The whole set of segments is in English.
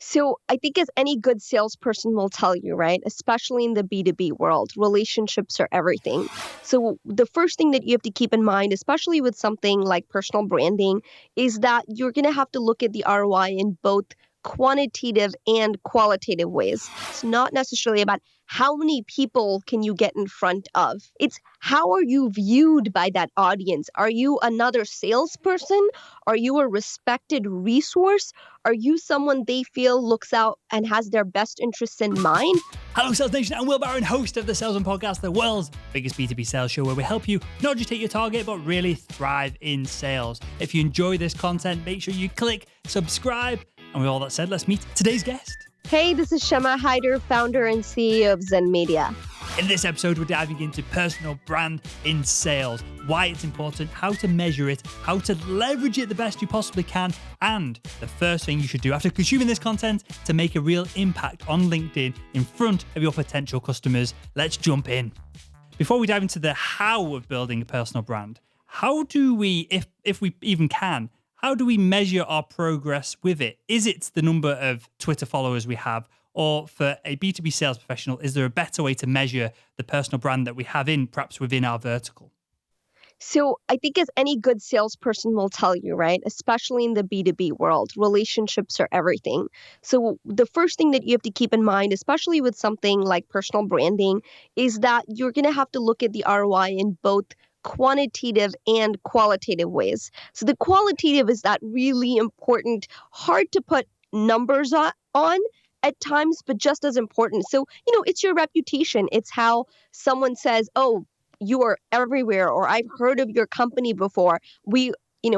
So I think as any good salesperson will tell you, right, especially in the B2B world, relationships are everything. So the first thing that you have to keep in mind, especially with something like personal branding, is that you're going to have to look at the ROI in both quantitative and qualitative ways. It's not necessarily about how many people can you get in front of. It's how are you viewed by that audience? Are you another salesperson? Are you a respected resource? Are you someone they feel looks out and has their best interests in mind? Hello, Sales Nation. I'm Will Barron, host of the Salesman Podcast, the world's biggest B2B sales show, where we help you not just hit your target, but really thrive in sales. If you enjoy this content, make sure you click subscribe. And with all that said, let's meet today's guest. Hey, this is Shama Hyder, founder and CEO of Zen Media. In this episode, we're diving into personal brand in sales, why it's important, how to measure it, how to leverage it the best you possibly can, and the first thing you should do after consuming this content to make a real impact on LinkedIn in front of your potential customers. Let's jump in. Before we dive into the how of building a personal brand, how do we, if we even can, how do we measure our progress with it? Is it the number of Twitter followers we have? Or for a B2B sales professional, is there a better way to measure the personal brand that we have perhaps within our vertical? So I think as any good salesperson will tell you, right, especially in the B2B world, relationships are everything. So the first thing that you have to keep in mind, especially with something like personal branding, is that you're going to have to look at the ROI in both quantitative and qualitative ways. So the qualitative is that really important, hard to put numbers on at times, but just as important. So, it's your reputation. It's how someone says, oh, you are everywhere, or I've heard of your company before.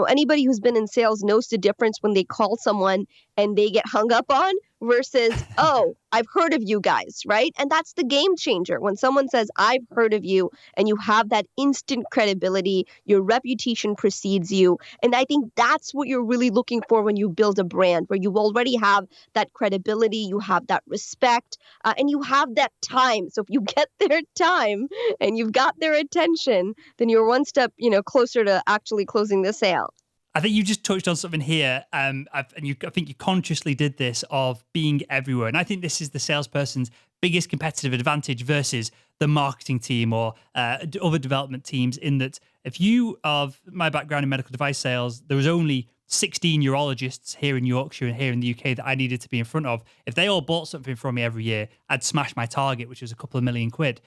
Anybody who's been in sales knows the difference when they call someone and they get hung up on versus, oh, I've heard of you guys, right? And that's the game changer. When someone says, I've heard of you, and you have that instant credibility, your reputation precedes you. And I think that's what you're really looking for when you build a brand, where you already have that credibility, you have that respect, and you have that time. So if you get their time and you've got their attention, then you're one step, closer to actually closing the sale. I think you just touched on something here, I think you consciously did this of being everywhere. And I think this is the salesperson's biggest competitive advantage versus the marketing team or other development teams, in that if you, of my background in medical device sales, there was only 16 urologists here in Yorkshire and here in the UK that I needed to be in front of. If they all bought something from me every year, I'd smash my target, which was a couple of million quid.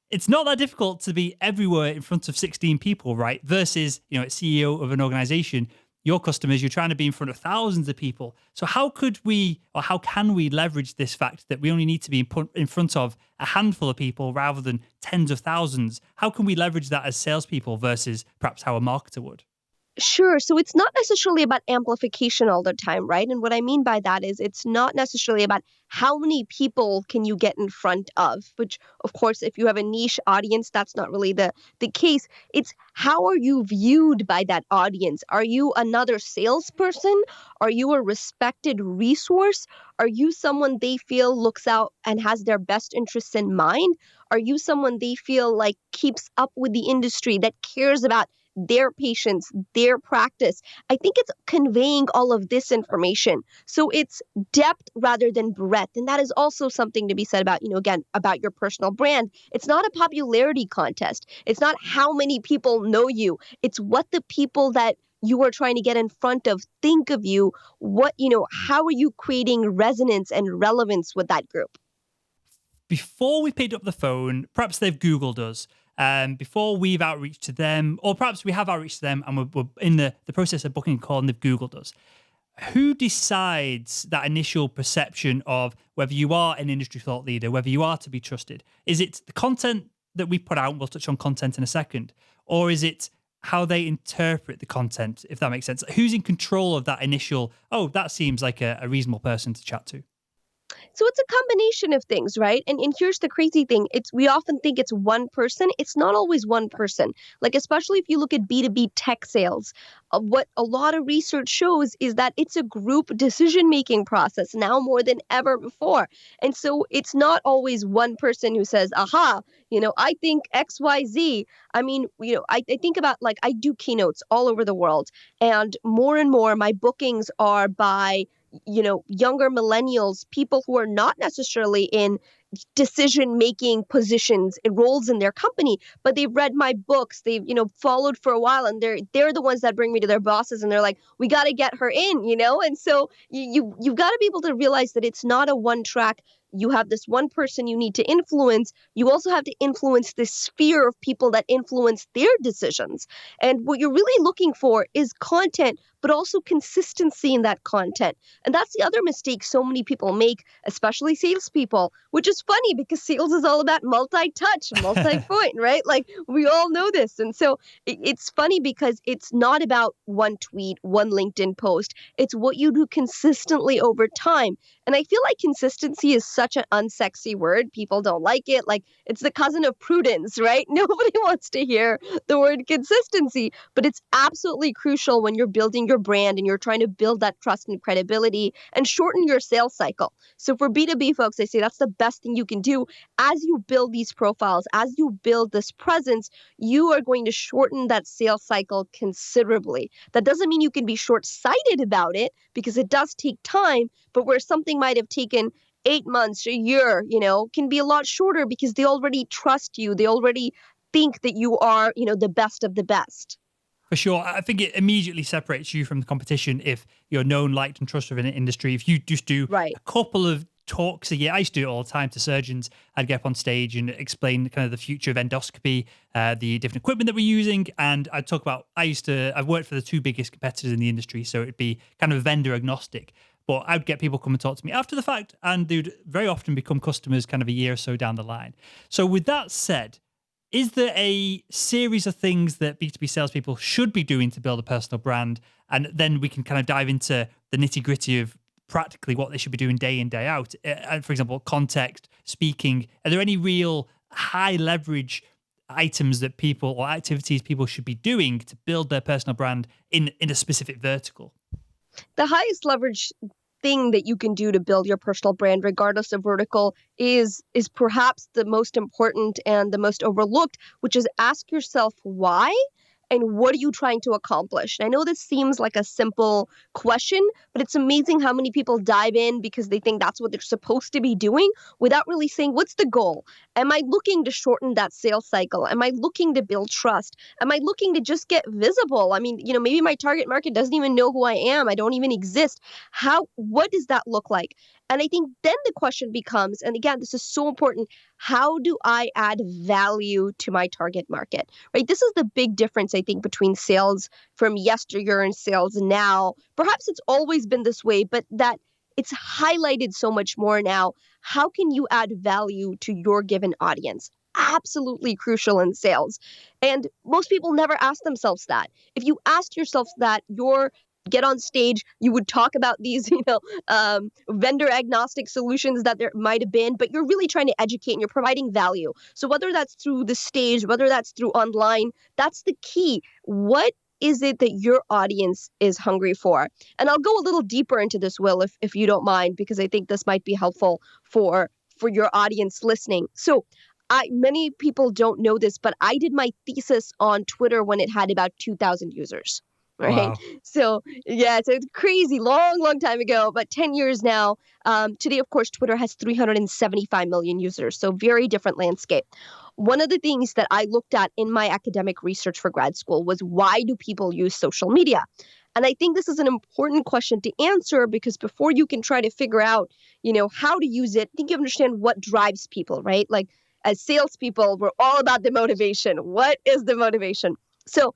It's not that difficult to be everywhere in front of 16 people, right? Versus, it's CEO of an organization, your customers, you're trying to be in front of thousands of people. So how can we leverage this fact that we only need to be in front of a handful of people rather than tens of thousands? How can we leverage that as salespeople versus perhaps how a marketer would? Sure. So it's not necessarily about amplification all the time, right? And what I mean by that is it's not necessarily about how many people can you get in front of, which, of course, if you have a niche audience, that's not really the case. It's how are you viewed by that audience? Are you another salesperson? Are you a respected resource? Are you someone they feel looks out and has their best interests in mind? Are you someone they feel like keeps up with the industry, that cares about their patients, their practice? I think it's conveying all of this information. So it's depth rather than breadth. And that is also something to be said about, again, about your personal brand. It's not a popularity contest. It's not how many people know you. It's what the people that you are trying to get in front of think of you. How are you creating resonance and relevance with that group? Before we picked up the phone, perhaps they've Googled us. Before we've outreached to them, or perhaps we have outreached to them and we're in the process of booking a call and they've Googled us. Who decides that initial perception of whether you are an industry thought leader, whether you are to be trusted? Is it the content that we put out? We'll touch on content in a second. Or is it how they interpret the content, if that makes sense? Who's in control of that initial, that seems like a reasonable person to chat to? So it's a combination of things, right? And here's the crazy thing. We often think it's one person. It's not always one person. Like, especially if you look at B2B tech sales, what a lot of research shows is that it's a group decision-making process now more than ever before. And so it's not always one person who says, aha, I think X, Y, Z. I mean, I think about, like, I do keynotes all over the world, and more my bookings are by younger millennials, people who are not necessarily in decision-making positions and roles in their company, but they've read my books, they've, followed for a while, and they're the ones that bring me to their bosses, and they're like, we got to get her in. And so you've got to be able to realize that it's not a one track. You have this one person you need to influence. You also have to influence this sphere of people that influence their decisions. And what you're really looking for is content, but also consistency in that content. And that's the other mistake so many people make, especially salespeople, which is funny because sales is all about multi-touch, multi-point, right? Like we all know this. And so it's funny because it's not about one tweet, one LinkedIn post. It's what you do consistently over time. And I feel like consistency is such an unsexy word. People don't like it. Like it's the cousin of prudence, right? Nobody wants to hear the word consistency, but it's absolutely crucial when you're building your brand and you're trying to build that trust and credibility and shorten your sales cycle. So for B2B folks, I say that's the best thing you can do. As you build these profiles, as you build this presence, you are going to shorten that sales cycle considerably. That doesn't mean you can be short-sighted about it because it does take time, but where something might have taken 8 months, a year, can be a lot shorter because they already trust you. They already think that you are, the best of the best. For sure. I think it immediately separates you from the competition if you're known, liked, and trusted in an industry. If you just do a couple of talks a year, I used to do it all the time to surgeons. I'd get up on stage and explain kind of the future of endoscopy, the different equipment that we're using. And I'd talk about, I've worked for the two biggest competitors in the industry, so it'd be kind of vendor agnostic. But I'd get people come and talk to me after the fact, and they'd very often become customers kind of a year or so down the line. So with that said, is there a series of things that B2B salespeople should be doing to build a personal brand? And then we can kind of dive into the nitty gritty of practically what they should be doing day in, day out. For example, context, speaking. Are there any real high leverage items that people or activities people should be doing to build their personal brand in a specific vertical? The highest leverage thing that you can do to build your personal brand, regardless of vertical, is perhaps the most important and the most overlooked, which is ask yourself why and what are you trying to accomplish? And I know this seems like a simple question, but it's amazing how many people dive in because they think that's what they're supposed to be doing without really saying, what's the goal? Am I looking to shorten that sales cycle? Am I looking to build trust? Am I looking to just get visible? I mean, maybe my target market doesn't even know who I am. I don't even exist. What does that look like? And I think then the question becomes, and again, this is so important, how do I add value to my target market, right? This is the big difference, I think, between sales from yesteryear and sales now. Perhaps it's always been this way, but that it's highlighted so much more now. How can you add value to your given audience? Absolutely crucial in sales. And most people never ask themselves that. If you asked yourself that, get on stage, you would talk about these, vendor agnostic solutions that there might have been, but you're really trying to educate and you're providing value. So whether that's through the stage, whether that's through online, that's the key. What is it that your audience is hungry for? And I'll go a little deeper into this, Will, if you don't mind, because I think this might be helpful for your audience listening. So many people don't know this, but I did my thesis on Twitter when it had about 2,000 users. Right. Wow. So, yeah, it's a crazy long time ago, but 10 years now. Today, of course, Twitter has 375 million users. So very different landscape. One of the things that I looked at in my academic research for grad school was why do people use social media? And I think this is an important question to answer because before you can try to figure out, how to use it, I think you understand what drives people, right? Like as salespeople, we're all about the motivation. What is the motivation? So,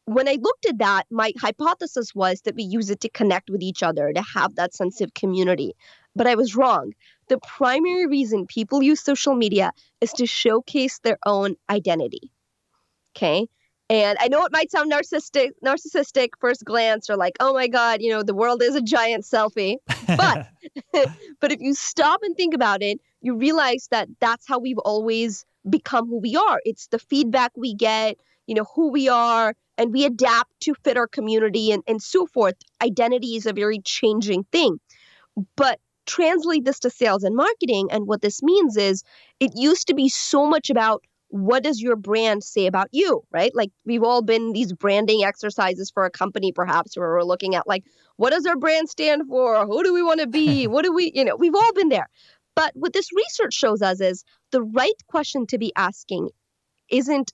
when I looked at that, my hypothesis was that we use it to connect with each other, to have that sense of community. But I was wrong. The primary reason people use social media is to showcase their own identity. Okay? And I know it might sound narcissistic first glance, or like, oh my God, the world is a giant selfie. But but if you stop and think about it, you realize that that's how we've always become who we are. It's the feedback we get, who we are, and we adapt to fit our community and so forth. Identity is a very changing thing. But translate this to sales and marketing, and what this means is it used to be so much about what does your brand say about you, right? Like we've all been these branding exercises for a company, perhaps, where we're looking at like, what does our brand stand for? Who do we want to be? What do we, we've all been there. But what this research shows us is the right question to be asking isn't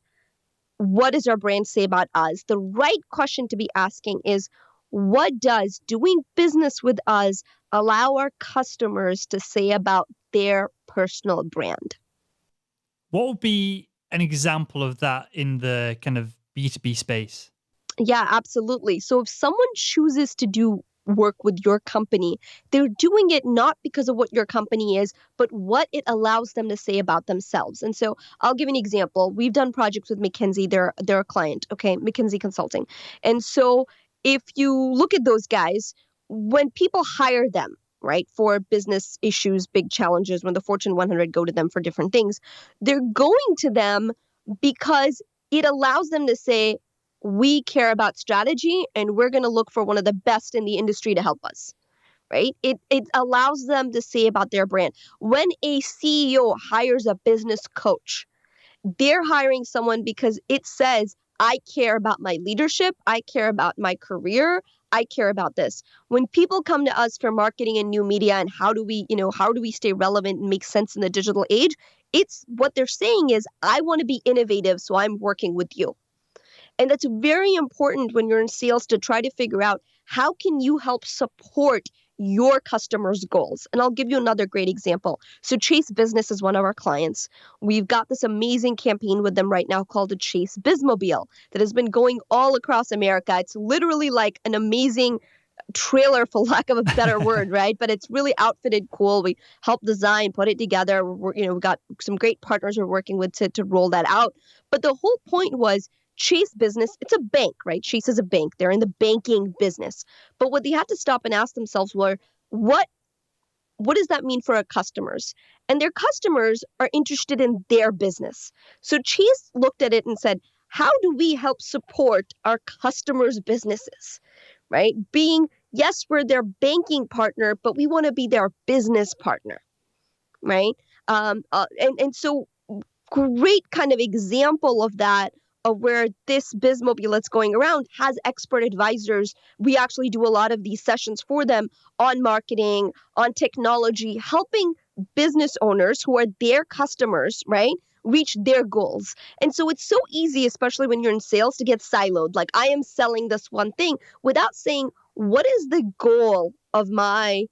what does our brand say about us? The right question to be asking is what does doing business with us allow our customers to say about their personal brand? What would be an example of that in the kind of B2B space? Yeah, absolutely. So if someone chooses to do work with your company, they're doing it not because of what your company is, but what it allows them to say about themselves. And so I'll give an example. We've done projects with McKinsey. They're a client, okay, McKinsey Consulting. And so if you look at those guys, when people hire them, right, for business issues, big challenges, when the Fortune 100 go to them for different things, they're going to them because it allows them to say, we care about strategy and we're going to look for one of the best in the industry to help us, right? It allows them to say about their brand. When a CEO hires a business coach, they're hiring someone because it says, I care about my leadership, I care about my career, I care about this. When people come to us for marketing and new media and how do we stay relevant and make sense in the digital age, it's what they're saying is, I want to be innovative, so I'm working with you. And that's very important when you're in sales to try to figure out how can you help support your customers' goals. And I'll give you another great example. So Chase Business is one of our clients. We've got this amazing campaign with them right now called the Chase Bizmobile that has been going all across America. It's literally like an amazing trailer, for lack of a better word, right? But it's really outfitted cool. We helped design, put it together. We've got some great partners we're working with to roll that out. But the whole point was Chase Business, it's a bank, right? Chase is a bank. They're in the banking business. But what they had to stop and ask themselves were, what does that mean for our customers? And their customers are interested in their business. So Chase looked at it and said, how do we help support our customers' businesses, right? Yes, we're their banking partner, but we want to be their business partner, right? And so great kind of example of that, of where this Bizmobile that's going around has expert advisors. We actually do a lot of these sessions for them on marketing, on technology, helping business owners who are their customers, right, reach their goals. And so it's so easy, especially when you're in sales, to get siloed. Like, I am selling this one thing without saying, what is the goal of my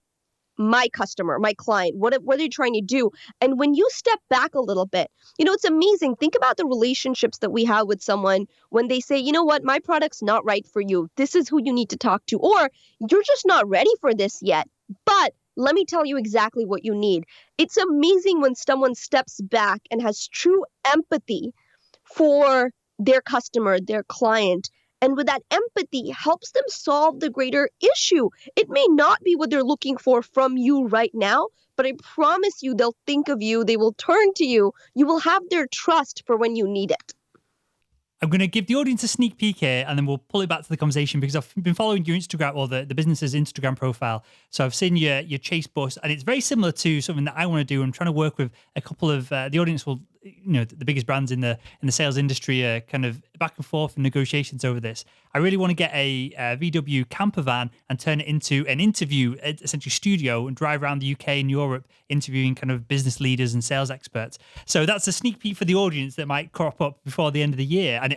customer, my client? What are they trying to do? And when you step back a little bit, it's amazing. Think about the relationships that we have with someone when they say, you know what, my product's not right for you. This is who you need to talk to. Or you're just not ready for this yet. But let me tell you exactly what you need. It's amazing when someone steps back and has true empathy for their customer, their client, and with that empathy helps them solve the greater issue. It may not be what they're looking for from you right now, but I promise you they'll think of you, they will turn to you, you will have their trust for when you need it. I'm going to give the audience a sneak peek here and then we'll pull it back to the conversation because I've been following your Instagram or the business's Instagram profile. So I've seen your Chase bus and it's very similar to something that I want to do. I'm trying to work with a couple of the audience will, the biggest brands in the sales industry are kind of back and forth in negotiations over this. I really want to get a VW camper van and turn it into an interview, essentially studio, and drive around the UK and Europe interviewing kind of business leaders and sales experts. So that's a sneak peek for the audience that might crop up before the end of the year. And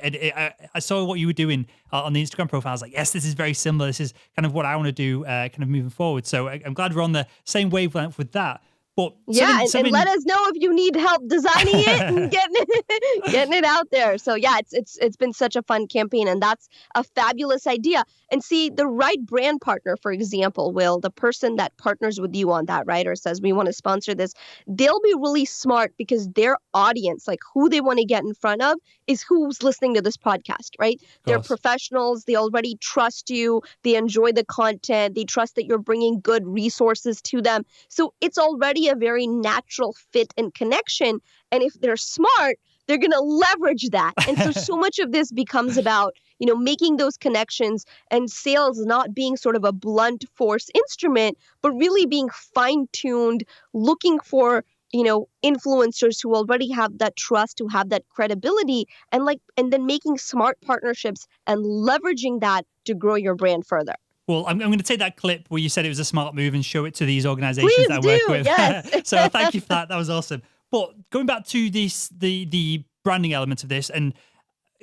I saw what you were doing on the Instagram profile. I was like, yes, this is very similar. This is kind of what I want to do kind of moving forward. So I'm glad we're on the same wavelength with that. But and let us know if you need help designing it and getting it out there. So yeah, it's been such a fun campaign, and that's a fabulous idea. And see, the right brand partner, for example, the person that partners with you on that, right, or says we want to sponsor this, they'll be really smart because their audience, like who they want to get in front of, is who's listening to this podcast, right? They're professionals. They already trust you. They enjoy the content. They trust that you're bringing good resources to them. So it's already a very natural fit and connection. And if they're smart, they're going to leverage that. And so much of this becomes about, making those connections and sales not being sort of a blunt force instrument, but really being fine-tuned, looking for influencers who already have that trust, who have that credibility, and then making smart partnerships and leveraging that to grow your brand further. Well, I'm going to take that clip where you said it was a smart move and show it to these organizations that Please I work do, with. yes. So thank you for that. That was awesome. But going back to the branding element of this, and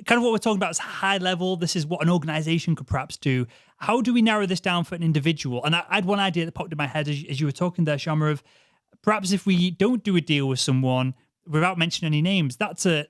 kind of what we're talking about is high level. This is what an organization could perhaps do. How do we narrow this down for an individual? And I had one idea that popped in my head as you were talking there, Shama, of perhaps if we don't do a deal with someone without mentioning any names, that's a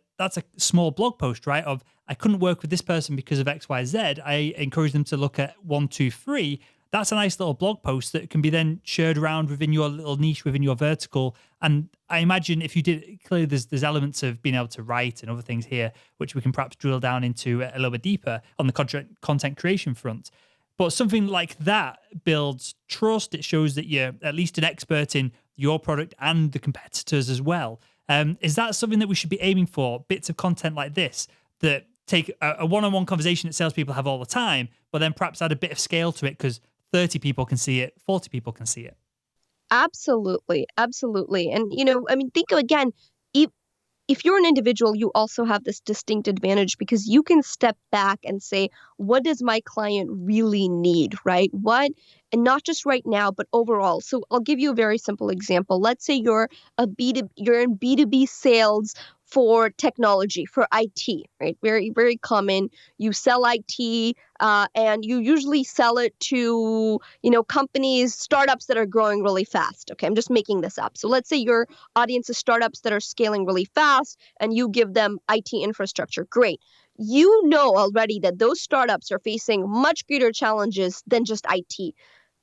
small blog post, right? Of I couldn't work with this person because of X, Y, Z. I encourage them to look at 1, 2, 3. That's a nice little blog post that can be then shared around within your little niche, within your vertical. And I imagine if you did, clearly there's elements of being able to write and other things here, which we can perhaps drill down into a little bit deeper on the content creation front. But something like that builds trust. It shows that you're at least an expert in your product and the competitors as well. Is that something that we should be aiming for? Bits of content like this that take a one-on-one conversation that salespeople have all the time, but then perhaps add a bit of scale to it because 30 people can see it, 40 people can see it. Absolutely. Absolutely. And, think of again, if you're an individual, you also have this distinct advantage because you can step back and say, what does my client really need, right? And not just right now, but overall. So I'll give you a very simple example. Let's say you're in B2B sales for technology, for IT, right? Very, very common. You sell IT, and you usually sell it to, companies, startups that are growing really fast. Okay, I'm just making this up. So let's say your audience is startups that are scaling really fast and you give them IT infrastructure. Great. You know already that those startups are facing much greater challenges than just IT.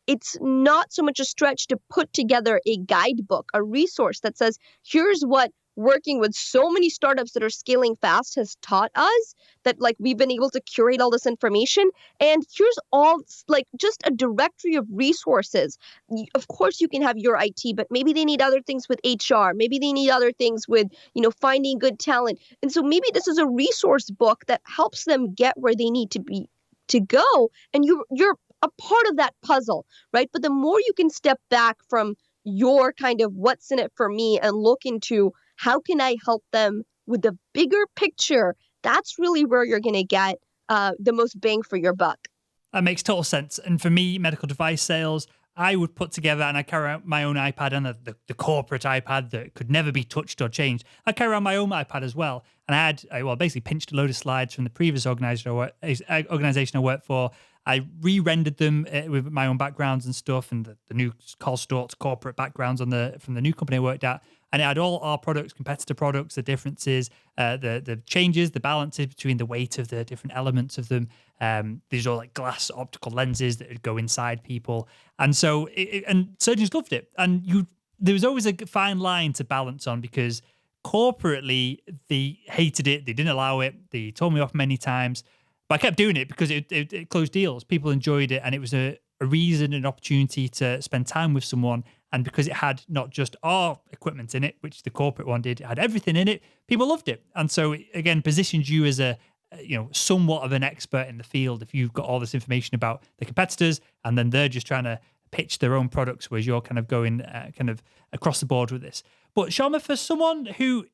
It's not so much a stretch to put together a guidebook, a resource that says, here's what working with so many startups that are scaling fast has taught us, that we've been able to curate all this information. And here's all just a directory of resources. Of course, you can have your IT, but maybe they need other things with HR. Maybe they need other things with, finding good talent. And so maybe this is a resource book that helps them get where they need to go. And you're a part of that puzzle, right? But the more you can step back from your kind of what's in it for me and look into how can I help them with the bigger picture, that's really where you're going to get the most bang for your buck. That makes total sense. And for me, medical device sales, I would put together, and I carry out my own iPad and the corporate iPad that could never be touched or changed. I carry around my own iPad as well. And I basically pinched a load of slides from the previous organization I worked for. I re-rendered them with my own backgrounds and stuff, and the new Carl Stort's corporate backgrounds from the new company I worked at. And it had all our products, competitor products, the differences, the changes, the balances between the weight of the different elements of them. These are all like glass optical lenses that would go inside people. And so, and surgeons loved it. And there was always a fine line to balance on because corporately, they hated it. They didn't allow it. They told me off many times. But I kept doing it because it closed deals. People enjoyed it. And it was a reason, an opportunity to spend time with someone. And because it had not just our equipment in it, which the corporate one did, it had everything in it, people loved it. And so, again, positions you as somewhat of an expert in the field if you've got all this information about the competitors and then they're just trying to pitch their own products, whereas you're kind of going kind of across the board with this. But Shama, for someone who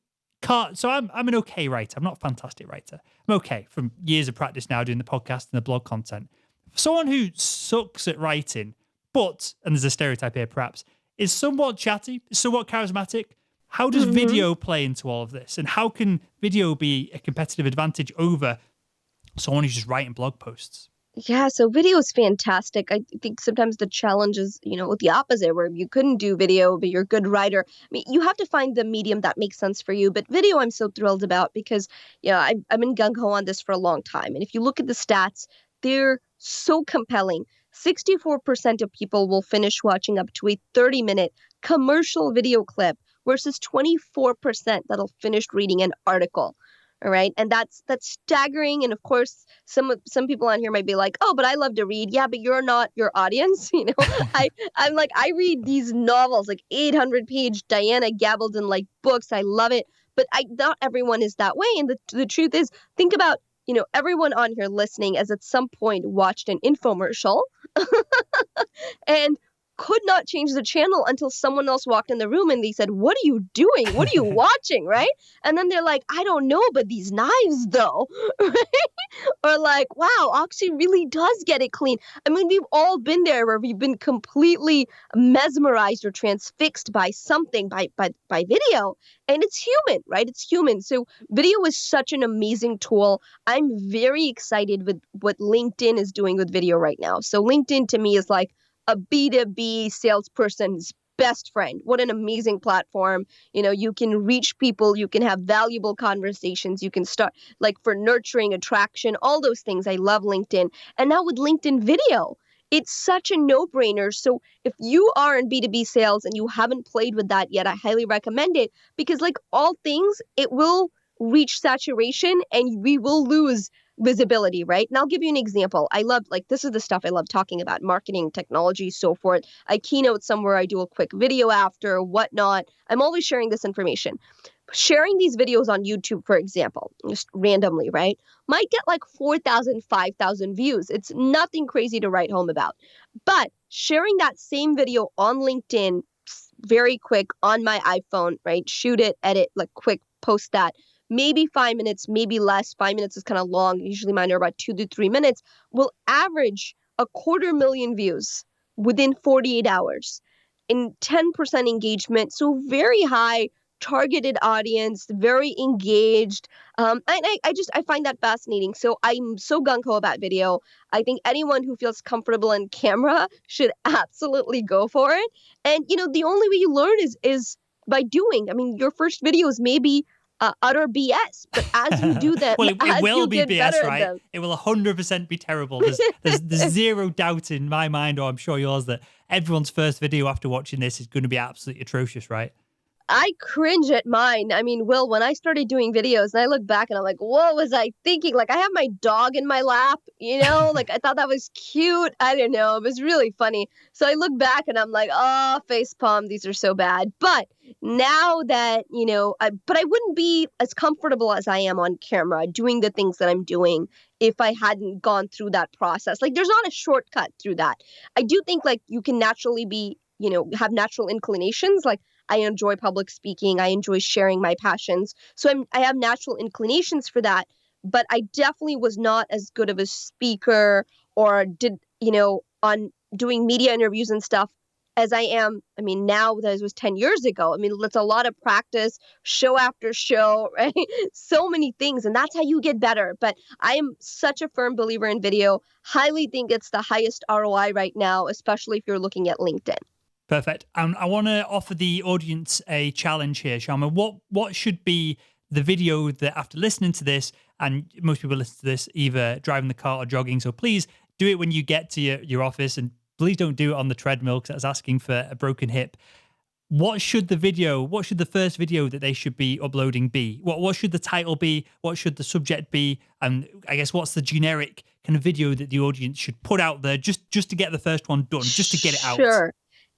can't, so I'm an okay writer. I'm not a fantastic writer. I'm okay from years of practice now doing the podcast and the blog content. For someone who sucks at writing, but, and there's a stereotype here perhaps, is somewhat chatty, somewhat charismatic. How does video play into all of this? And how can video be a competitive advantage over someone who's just writing blog posts? Yeah, so video is fantastic. I think sometimes the challenge is, the opposite, where you couldn't do video, but you're a good writer. I mean, you have to find the medium that makes sense for you. But video, I'm so thrilled about because, I've been gung-ho on this for a long time. And if you look at the stats, they're so compelling. 64% of people will finish watching up to a 30-minute commercial video clip versus 24% that'll finish reading an article. All right. And that's staggering. And of course, some people on here might be like, oh, but I love to read. Yeah, but you're not your audience. I read these novels, like 800-page Diana Gabaldon books. I love it. But not everyone is that way. And the truth is, think about, everyone on here listening has at some point watched an infomercial. And could not change the channel until someone else walked in the room and they said, "What are you doing? What are you watching?" Right? And then they're like, "I don't know, but these knives though." Or like, wow, Oxy really does get it clean. I mean, we've all been there where we've been completely mesmerized or transfixed by something, by video. And it's human, right? It's human. So video is such an amazing tool. I'm very excited with what LinkedIn is doing with video right now. So LinkedIn to me is like a B2B salesperson's best friend. What an amazing platform. You can reach people, you can have valuable conversations, you can start like for nurturing, attraction, all those things. I love LinkedIn. And now with LinkedIn video, it's such a no-brainer. So if you are in B2B sales and you haven't played with that yet, I highly recommend it because like all things, it will reach saturation and we will lose visibility, right? And I'll give you an example. I love, like, this is the stuff I love talking about, marketing, technology, so forth. I keynote somewhere, I do a quick video after, whatnot. I'm always sharing this information. Sharing these videos on YouTube, for example, just randomly, right, might get like 4,000, 5,000 views. It's nothing crazy to write home about. But sharing that same video on LinkedIn, very quick on my iPhone, right, shoot it, edit, like quick, post that, maybe 5 minutes, maybe less. 5 minutes is kind of long. Usually mine are about 2 to 3 minutes, will average 250,000 views within 48 hours in 10% engagement. So very high targeted audience, very engaged. I find that fascinating. So I'm so gung-ho about video. I think anyone who feels comfortable in camera should absolutely go for it. And, the only way you learn is by doing. I mean, your first videos may be utter BS, but as you do them, well, it as will you be get BS, better at right? them. It will 100% be terrible. There's zero doubt in my mind, or I'm sure yours, that everyone's first video after watching this is going to be absolutely atrocious, right? I cringe at mine. I mean, Will, when I started doing videos and I look back and I'm like, what was I thinking? Like, I have my dog in my lap, like I thought that was cute. I don't know. It was really funny. So I look back and I'm like, oh, facepalm, these are so bad. But now that, but I wouldn't be as comfortable as I am on camera doing the things that I'm doing if I hadn't gone through that process. Like, there's not a shortcut through that. I do think like you can naturally be, have natural inclinations. Like, I enjoy public speaking. I enjoy sharing my passions. So I have natural inclinations for that. But I definitely was not as good of a speaker or did, on doing media interviews and stuff as I am. I mean, now that it was 10 years ago. I mean, it's a lot of practice, show after show, right? So many things. And that's how you get better. But I am such a firm believer in video. Highly think it's the highest ROI right now, especially if you're looking at LinkedIn. Perfect. I want to offer the audience a challenge here, Shama. What should be the video that after listening to this, and most people listen to this either driving the car or jogging, so please do it when you get to your office, and please don't do it on the treadmill because that's asking for a broken hip. What should the first video that they should be uploading be? What should the title be? What should the subject be? And I guess what's the generic kind of video that the audience should put out there just to get the first one done, just to get it out? Sure.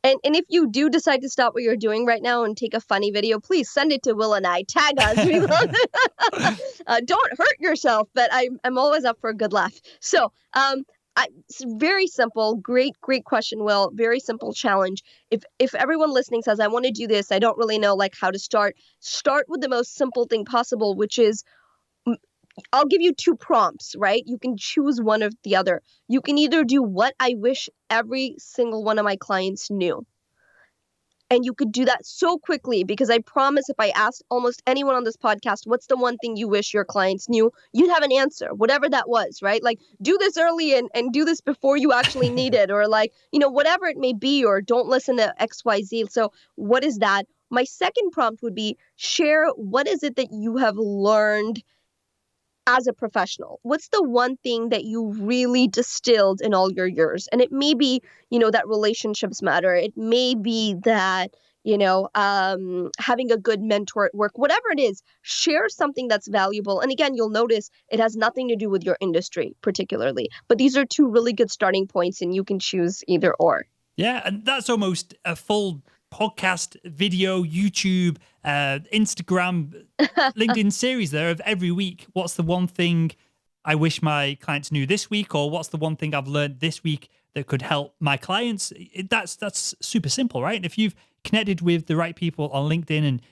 And if you do decide to stop what you're doing right now and take a funny video, please send it to Will and I. Tag us. We love it. Don't hurt yourself, but I'm always up for a good laugh. So it's very simple. Great question, Will. Very simple challenge. If everyone listening says, I want to do this, I don't really know like how to start with the most simple thing possible, which is I'll give you 2 prompts, right? You can choose one or the other. You can either do what I wish every single one of my clients knew. And you could do that so quickly because I promise if I asked almost anyone on this podcast, what's the one thing you wish your clients knew? You'd have an answer, whatever that was, right? Like, do this early and do this before you actually need it, or like, whatever it may be, or don't listen to XYZ. So what is that? My second prompt would be share what is it that you have learned as a professional. What's the one thing that you really distilled in all your years? And it may be, that relationships matter. It may be that, having a good mentor at work, whatever it is, share something that's valuable. And again, you'll notice it has nothing to do with your industry particularly, but these are 2 really good starting points and you can choose either or. Yeah. And that's almost a full podcast, video, YouTube, Instagram, LinkedIn series there of every week. What's the one thing I wish my clients knew this week? Or what's the one thing I've learned this week that could help my clients, that's super simple, right? And if you've connected with the right people on LinkedIn and,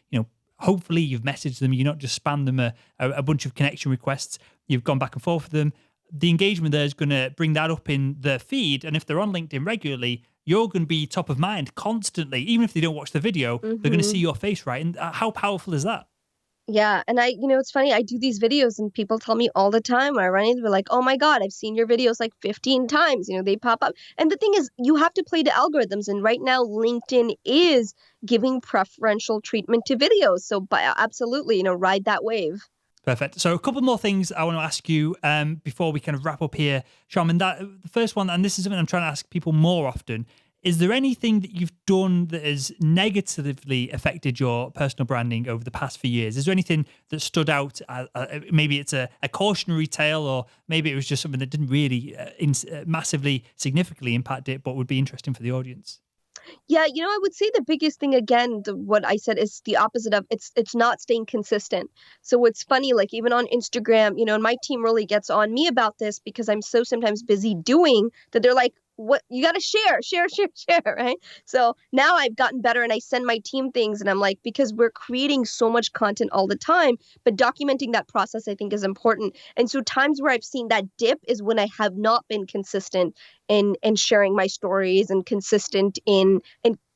hopefully you've messaged them, you're not just spam them a bunch of connection requests, you've gone back and forth with them, the engagement there is going to bring that up in the feed. And if they're on LinkedIn regularly, you're going to be top of mind constantly. Even if they don't watch the video, they're going to see your face, right? And how powerful is that? Yeah. And it's funny. I do these videos and people tell me all the time when I run into it, like, oh my God, I've seen your videos like 15 times. They pop up. And the thing is, you have to play the algorithms. And right now, LinkedIn is giving preferential treatment to videos. So absolutely, ride that wave. Perfect. So a couple more things I want to ask you before we kind of wrap up here, Shaman. The first one, and this is something I'm trying to ask people more often, is there anything that you've done that has negatively affected your personal branding over the past few years? Is there anything that stood out? Maybe it's a cautionary tale, or maybe it was just something that didn't really massively, significantly impact it, but would be interesting for the audience. Yeah, I would say the biggest thing again, what I said is the opposite of it's not staying consistent. So it's funny, like even on Instagram, and my team really gets on me about this because I'm so sometimes busy doing that they're like, what you got to share, right? So now I've gotten better and I send my team things and I'm like, because we're creating so much content all the time, but documenting that process I think is important. And so times where I've seen that dip is when I have not been consistent in sharing my stories and consistent in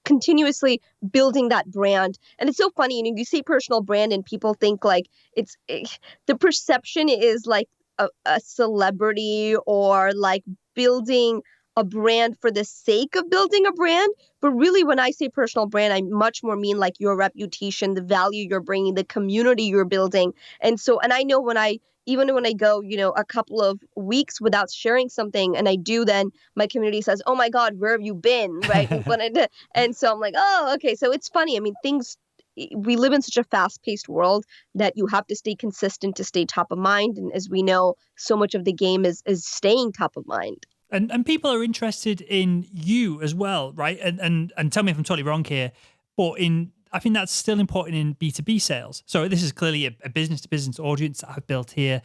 continuously building that brand. And it's so funny, you say personal brand and people think like the perception is like a celebrity or like building a brand for the sake of building a brand. But really, when I say personal brand, I much more mean like your reputation, the value you're bringing, the community you're building. And I know even when I go, a couple of weeks without sharing something and I do, then my community says, oh my God, where have you been? Right. And so I'm like, oh, okay. So it's funny. I mean, we live in such a fast-paced world that you have to stay consistent to stay top of mind. And as we know, so much of the game is staying top of mind. And people are interested in you as well, right? And tell me if I'm totally wrong here, but I think that's still important in B2B sales. So this is clearly a business-to-business audience that I've built here.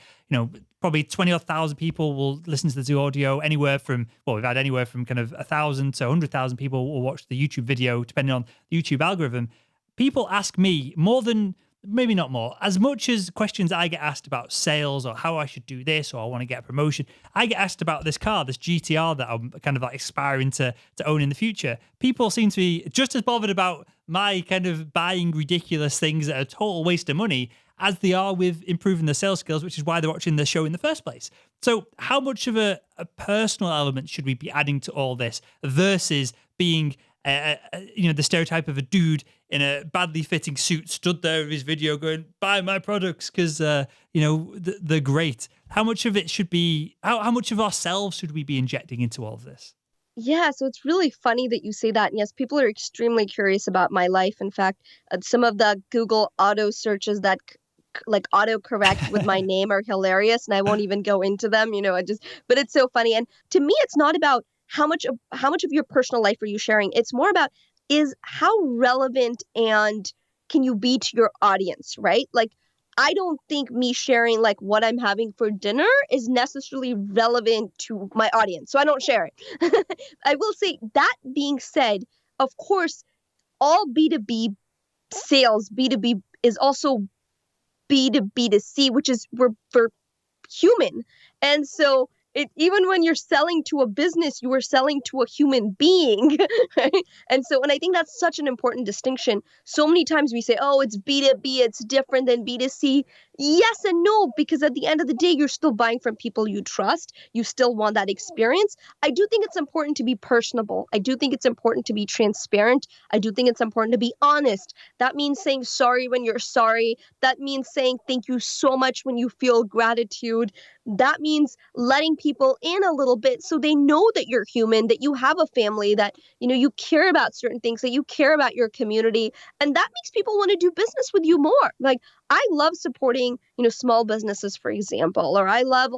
Probably 20,000 people will listen to the audio. We've had anywhere from kind of 1,000 to 100,000 people will watch the YouTube video, depending on the YouTube algorithm. People ask me more than, maybe not more, as much as questions I get asked about sales or how I should do this or I want to get a promotion. I get asked about this car, this GTR that I'm kind of like aspiring to own in the future. People seem to be just as bothered about my kind of buying ridiculous things that are a total waste of money as they are with improving their sales skills, which is why they're watching the show in the first place. So how much of a personal element should we be adding to all this versus being the stereotype of a dude in a badly fitting suit stood there with his video going, buy my products because, they're great. How much of it should be, how much of ourselves should we be injecting into all of this? Yeah, so it's really funny that you say that. And yes, people are extremely curious about my life. In fact, some of the Google auto searches that like autocorrect with my name are hilarious, and I won't even go into them. But it's so funny. And to me, it's not about how much of your personal life are you sharing. It's more about is how relevant and can you be to your audience, right? Like, I don't think me sharing like what I'm having for dinner is necessarily relevant to my audience, so I don't share it. I will say that being said, of course, all B2B sales, B2B is also B2B2C, which is we're human. And so even when you're selling to a business, you are selling to a human being. Right? And I think that's such an important distinction. So many times we say, oh, it's B2B, it's different than B2C. Yes and no, because at the end of the day, you're still buying from people you trust. You still want that experience. I do think it's important to be personable. I do think it's important to be transparent. I do think it's important to be honest. That means saying sorry when you're sorry. That means saying thank you so much when you feel gratitude. That means letting people in a little bit so they know that you're human, that you have a family, that you care about certain things, that you care about your community, and that makes people want to do business with you more. Like, I love supporting, small businesses, for example, or I love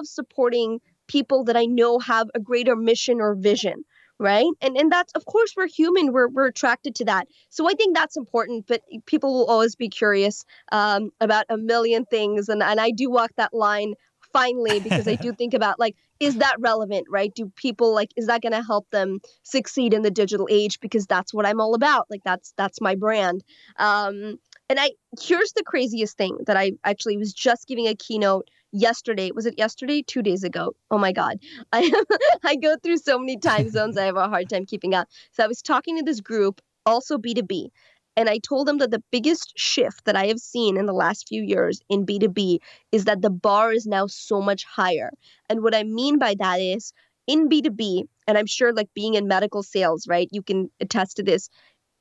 supporting people that I know have a greater mission or vision. Right. And that's, of course, we're human. We're attracted to that. So I think that's important. But people will always be curious about a million things. And I do walk that line finely because I do think about like, is that relevant, right? Do people like, is that going to help them succeed in the digital age? Because that's what I'm all about. Like that's my brand. And here's the craziest thing that I actually was just giving a keynote yesterday. Was it yesterday? 2 days ago. Oh my God. I I go through so many time zones. I have a hard time keeping up. So I was talking to this group, also B2B. And I told them that the biggest shift that I have seen in the last few years in B2B is that the bar is now so much higher. And what I mean by that is in B2B, and I'm sure like being in medical sales, right? You can attest to this.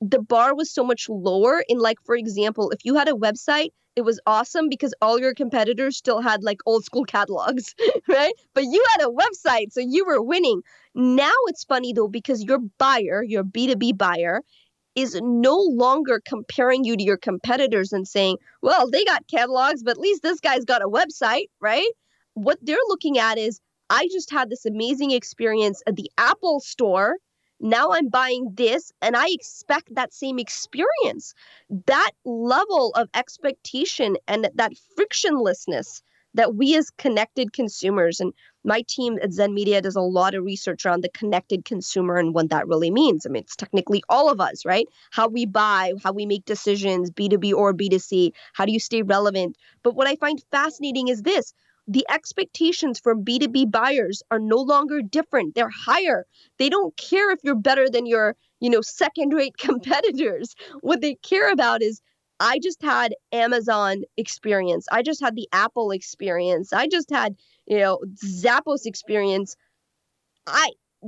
The bar was so much lower in, like, for example, if you had a website, it was awesome because all your competitors still had like old school catalogs, right? But you had a website, so you were winning. Now it's funny though, because your buyer, your B2B buyer, is no longer comparing you to your competitors and saying, well, they got catalogs, but at least this guy's got a website, right? What they're looking at is, I just had this amazing experience at the Apple store. Now I'm buying this and I expect that same experience. That level of expectation and that frictionlessness that we as connected consumers, and my team at Zen Media does a lot of research around the connected consumer and what that really means. I mean, it's technically all of us, right? How we buy, how we make decisions, B2B or B2C, how do you stay relevant? But what I find fascinating is this: the expectations from B2B buyers are no longer different. They're higher. They don't care if you're better than your, second-rate competitors. What they care about is, I just had Amazon experience. I just had the Apple experience. I just had, Zappos experience.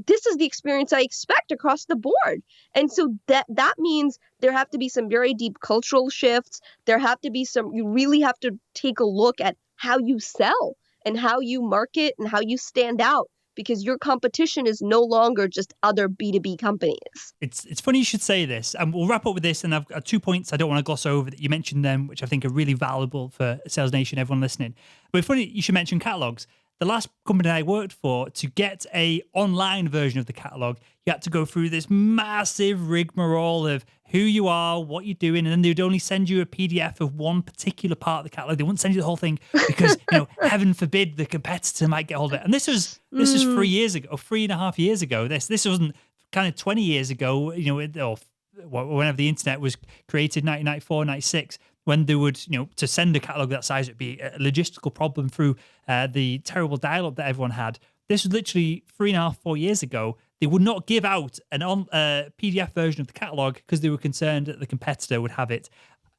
This is the experience I expect across the board. And so that means there have to be some very deep cultural shifts. There have to be you really have to take a look at how you sell and how you market and how you stand out, because your competition is no longer just other B2B companies. It's funny you should say this, and we'll wrap up with this. And I've got 2 points I don't want to gloss over that you mentioned them, which I think are really valuable for Sales Nation, everyone listening. But it's funny you should mention catalogs. The last company I worked for, to get a online version of the catalog, you had to go through this massive rigmarole of who you are, what you're doing, and then they'd only send you a PDF of one particular part of the catalog. They wouldn't send you the whole thing because, heaven forbid the competitor might get hold of it. And this was 3 years ago, 3.5 years ago. This wasn't kind of 20 years ago, or whenever the internet was created, 1994, 96. When they would, to send a catalog that size, it'd be a logistical problem through the terrible dial-up that everyone had. This was literally 3.5, 4 years ago. They would not give out an PDF version of the catalog because they were concerned that the competitor would have it.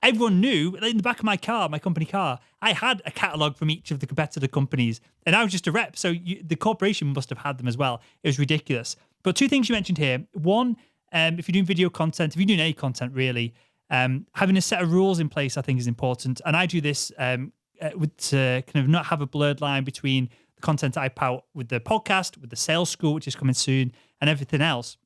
Everyone knew, in the back of my car, my company car, I had a catalog from each of the competitor companies, and I was just a rep. So the corporation must have had them as well. It was ridiculous. But 2 things you mentioned here. One, if you're doing video content, if you're doing any content really, having a set of rules in place, I think, is important. And I do this to kind of not have a blurred line between the content I put out with the podcast, with the sales school, which is coming soon, and everything else.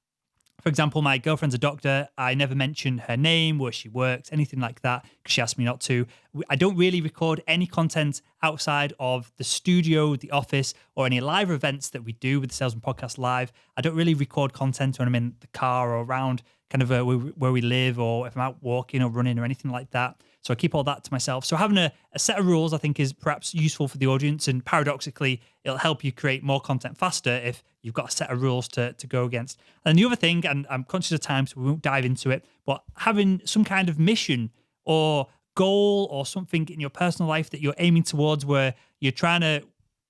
For example, my girlfriend's a doctor. I never mention her name, where she works, anything like that, because she asked me not to. I don't really record any content outside of the studio, the office, or any live events that we do with the Salesman Podcast Live. I don't really record content when I'm in the car or around kind of where we live, or if I'm out walking or running or anything like that. So I keep all that to myself. So having a set of rules, I think, is perhaps useful for the audience. And paradoxically, it'll help you create more content faster if you've got a set of rules to go against. And the other thing, and I'm conscious of time, so we won't dive into it, but having some kind of mission or goal or something in your personal life that you're aiming towards, where you're trying to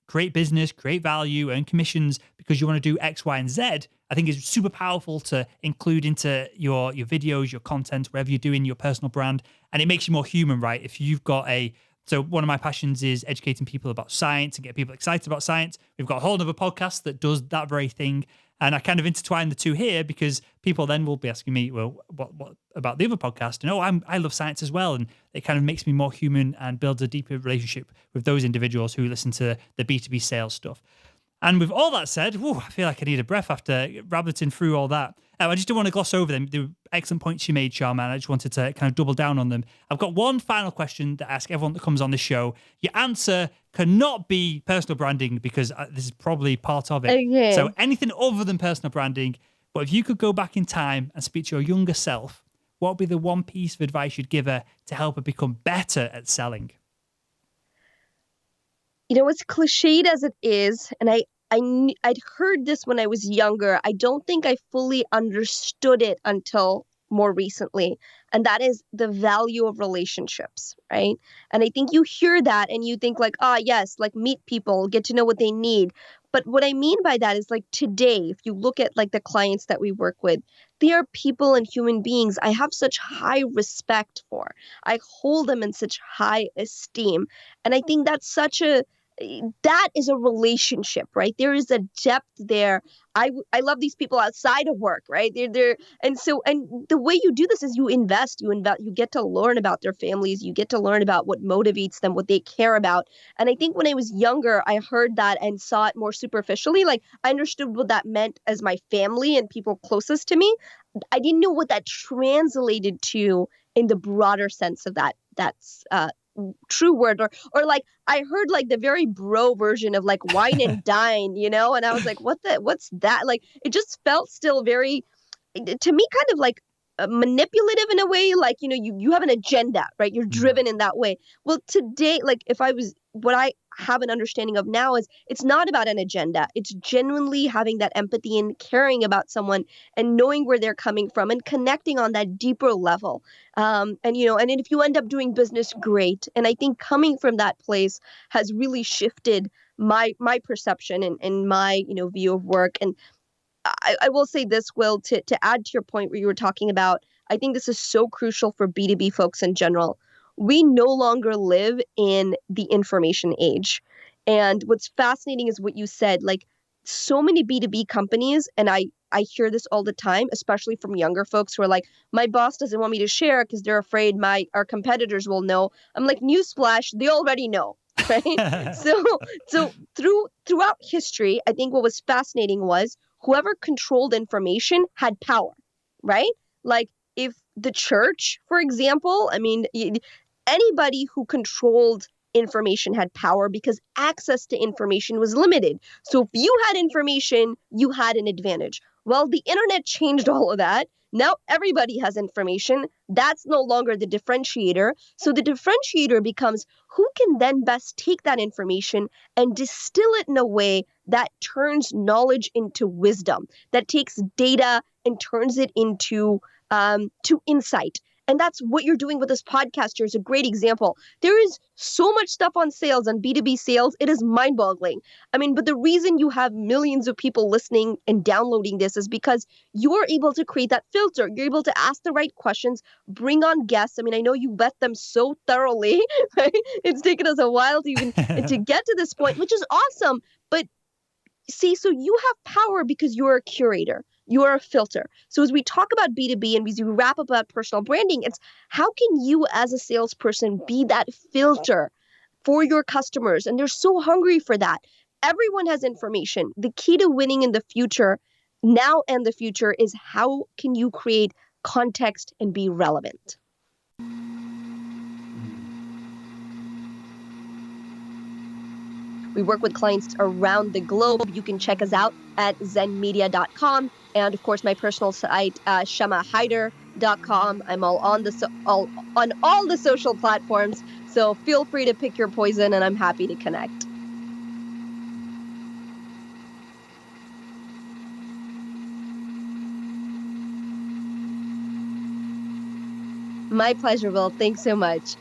create business, create value, earn commissions because you want to do X, Y, and Z, I think is super powerful to include into your videos, your content, wherever you're doing your personal brand. And it makes you more human, right? If you've got so one of my passions is educating people about science and get people excited about science. We've got a whole other podcast that does that very thing. And I kind of intertwine the two here because people then will be asking me, well, what about the other podcast? And I love science as well. And it kind of makes me more human and builds a deeper relationship with those individuals who listen to the B2B sales stuff. And with all that said, I feel like I need a breath after rabbiting through all that. I just don't want to gloss over them. They were excellent points you made, Shama, and I just wanted to kind of double down on them. I've got one final question to ask everyone that comes on the show. Your answer cannot be personal branding because this is probably part of it. Okay. So anything other than personal branding, but if you could go back in time and speak to your younger self, what would be the one piece of advice you'd give her to help her become better at selling? As cliched as it is, and I'd heard this when I was younger. I don't think I fully understood it until more recently. And that is the value of relationships, right? And I think you hear that and you think like, ah, yes, like meet people, get to know what they need. But what I mean by that is like today, if you look at like the clients that we work with, they are people and human beings I have such high respect for. I hold them in such high esteem. And I think that's such a that is a relationship, right? There is a depth there. I love these people outside of work, right? They're and the way you do this is you invest, you get to learn about their families, you get to learn about what motivates them, what they care about. And I think when I was younger, I heard that and saw it more superficially. Like I understood what that meant as my family and people closest to me. I didn't know what that translated to in the broader sense of that's true word or like I heard like the very bro version of like wine and dine, and I was like, what's that? Like it just felt still very to me kind of like manipulative in a way, like you have an agenda, right? You're driven in that way. Well, today, like if I was what I have an understanding of now is it's not about an agenda. It's genuinely having that empathy and caring about someone and knowing where they're coming from and connecting on that deeper level. And if you end up doing business, great. And I think coming from that place has really shifted my perception and my view of work. And I will say this, Will, to add to your point where you were talking about, I think this is so crucial for B2B folks in general. We no longer live in the information age. And what's fascinating is what you said, like so many B2B companies, and I hear this all the time, especially from younger folks who are like, my boss doesn't want me to share because they're afraid our competitors will know. I'm like, newsflash, they already know. Right. So throughout history, I think what was fascinating was whoever controlled information had power, right? Like if the church, for example, I mean, anybody who controlled information had power because access to information was limited. So if you had information, you had an advantage. Well, the internet changed all of that. Now everybody has information. That's no longer the differentiator. So the differentiator becomes who can then best take that information and distill it in a way that turns knowledge into wisdom, that takes data and turns it into to insight. And that's what you're doing with this podcast here is a great example. There is so much stuff on sales, on B2B sales. It is mind-boggling. I mean, but the reason you have millions of people listening and downloading this is because you're able to create that filter. You're able to ask the right questions, bring on guests. I mean, I know you vet them so thoroughly, right? It's taken us a while to even to get to this point, which is awesome. But see, so you have power because you're a curator. You're a filter. So as we talk about B2B and as we wrap up about personal branding, it's how can you as a salesperson be that filter for your customers? And they're so hungry for that. Everyone has information. The key to winning in the future, now and the future, is how can you create context and be relevant? We work with clients around the globe. You can check us out at zenmedia.com. And of course, my personal site, shamahyder.com. I'm all on on all the social platforms. So feel free to pick your poison and I'm happy to connect. My pleasure, Will. Thanks so much.